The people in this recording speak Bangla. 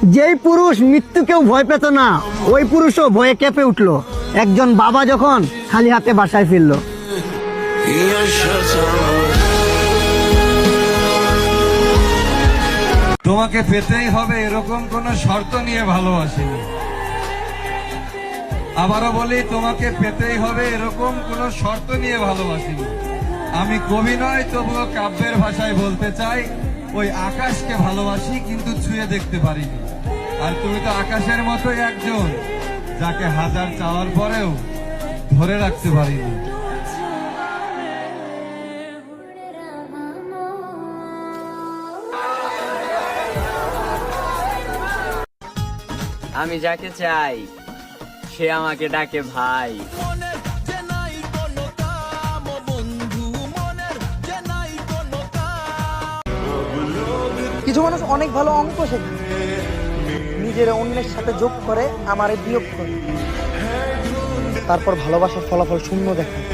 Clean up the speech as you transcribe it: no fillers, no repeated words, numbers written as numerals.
যেই পুরুষ মৃত্যুকেও ভয় পেত না, ওই পুরুষও ভয়ে কেঁপে উঠলো একজন বাবা যখন খালি হাতে বাসায় ফিরলো। তোমাকে পেতেই হবে এরকম কোন শর্ত নিয়ে ভালোবাসিনি। আবারও বলি, তোমাকে পেতেই হবে এরকম কোন শর্ত নিয়ে ভালোবাসিনি। আমি কবি নয়, তবুও কাব্যের ভাষায় বলতে চাই, ওই আকাশকে ভালোবাসি কিন্তু ছুঁয়ে দেখতে পারিনি। আর তুমি তো আকাশের মতোই একজন, যাকে হাজার চাওয়ার পরেও ধরে রাখতে পারিনি। আমি যাকে চাই সে আমাকে ডাকে ভাই। কিছু মানুষ অনেক ভালো অঙ্ক শেখে, নিজের অন্যের সাথে যোগ করে, আমারে বিয়োগ করে, তারপর ভালোবাসার ফলাফল শূন্য দেখায়।